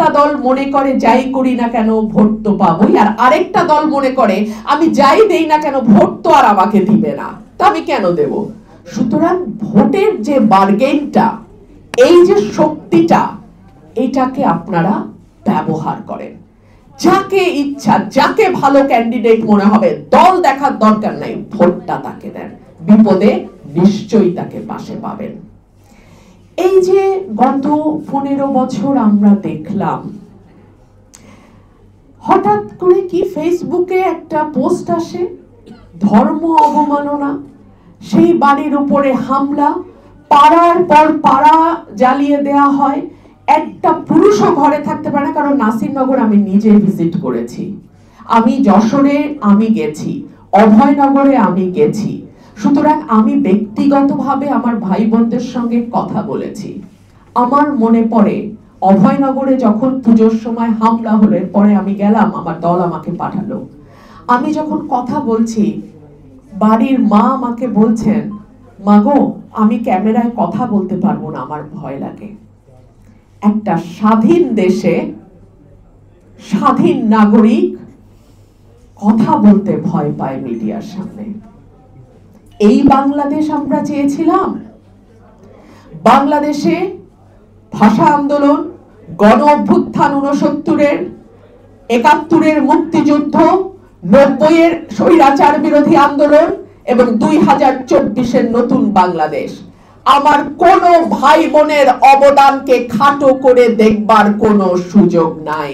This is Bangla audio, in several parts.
একটা দল মনে করে যাই করি না কেন ভোট তো পাবোই, আর আরেকটা দল মনে করে আমি যাই দেই না কেন ভোট তো আর আমাকে দিবে না, তা আমি কেন দেব। সুতরাং ভোটের যে বার্গেনটা, এই যে শক্তিটা, এটাকে আপনারা ব্যবহার করেন। যাকে ইচ্ছা, যাকে ভালো ক্যান্ডিডেট মনে হবে, দল দেখার দরকার নাই, ভোটটা তাকে দেন, বিপদে নিশ্চয়ই তাকে পাশে পাবেন। এই যে গত 15 বছর আমরা দেখলাম, হঠাৎ করে কি ফেসবুকে একটা পোস্ট আসে, ধর্ম অবমাননা, সেই বাড়ির উপরে হামলা, পাড়ার পর পাড়া জ্বালিয়ে দেয়া হয়, একটা পুরুষও ঘরে থাকতে পারে না। কারণ নাসিরনগর আমি নিজে ভিজিট করেছি, আমি যশোরে আমি গেছি, অভয়নগরে আমি গেছি। সুতরাং আমি ব্যক্তিগতভাবে আমার ভাই বোনদের সঙ্গে কথা বলেছি। আমার মনে পড়ে অভয়নগরে যখন পুজোর সময় হামলা হলো, পরে আমি গেলাম, আমার দল আমাকে পাঠালো। আমি যখন কথা বলছি, বাড়ির মা আমাকে বলছেন, মাগো আমি ক্যামেরায় কথা বলতে পারবো না, আমার ভয় লাগে। একটা স্বাধীন দেশে স্বাধীন নাগরিক কথা বলতে ভয় পায় মিডিয়ার সামনে। এই বাংলাদেশ আমরা চেয়েছিলাম? বাংলাদেশে ভাষা আন্দোলন, গণ অভ্যুত্থান 69-এর, 71-এর মুক্তিযুদ্ধ, 90-এর স্বৈরাচার বিরোধী আন্দোলন এবং 2024-এর নতুন বাংলাদেশ, আমার কোন ভাই বোনের অবদানকে খাটো করে দেখবার কোনো সুযোগ নাই।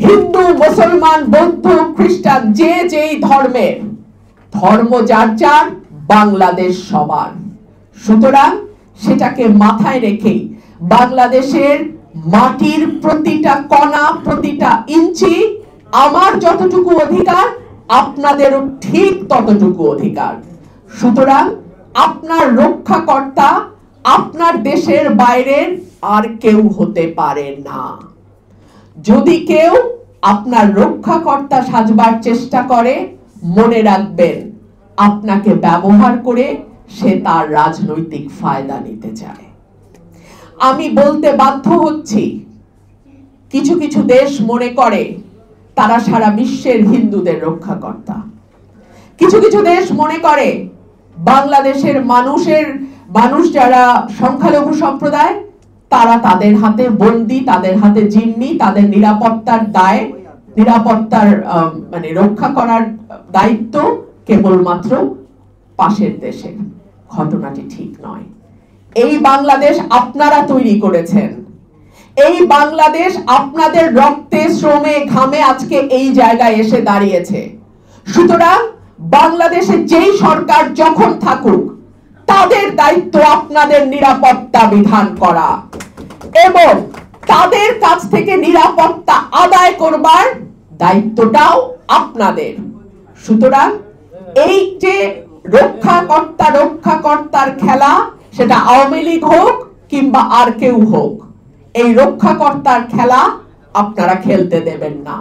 হিন্দু, মুসলমান, বৌদ্ধ, খ্রিস্টান, যে যেই ধর্মের, ধর্ম যার যার, বাংলাদেশ সবার। সুতরাং সেটাকে মাথায় রেখে বাংলাদেশের মাটির প্রতিটা কণা, প্রতিটা ইঞ্চি আমার যতটুকু অধিকার, আপনাদেরও ঠিক ততটুকু অধিকার। সুতরাং আপনার রক্ষাকর্তা আপনার দেশের বাইরের আর কেউ হতে পারে না। যদি কেউ আপনার রক্ষাকর্তা সাজবার চেষ্টা করে, মনে রাখবেন আপনাকে ব্যবহার করে সে তার রাজনৈতিক ফায়দা নিতে চায়। আমি বলতে বাধ্য হচ্ছি, কিছু কিছু দেশ মনে করে তারা সারা বিশ্বের হিন্দুদের রক্ষাকর্তা। কিছু কিছু দেশ মনে করে বাংলাদেশের মানুষ যারা সংখ্যালঘু সম্প্রদায়, তারা তাদের হাতে বন্দী, তাদের হাতে জিম্মি, তাদের নিরাপত্তার দায়, নিরাপত্তার মানে রক্ষা করার দায়িত্ব কেবলমাত্র পাশের দেশের। ঘটনাটি ঠিক নয়। এই বাংলাদেশ আপনারা তৈরি করেছেন, এই বাংলাদেশ আপনাদের রক্তে, শ্রমে, ঘামে আজকে এই জায়গায় এসে দাঁড়িয়েছে। সুতরাং বাংলাদেশে যেই সরকার যখন থাকুক, তাদের দায়িত্ব আপনাদের নিরাপত্তা বিধান করা এবং তাদের কাছ থেকে নিরাপত্তা আদায় করবার দায়িত্বটাও আপনাদের। সুতরাং এই যে রক্ষাকর্তার খেলা, সেটা আওয়ামী লীগ হোক কিংবা আর কেউ হোক, এই রক্ষাকর্তার খেলা আপনারা খেলতে দেবেন না।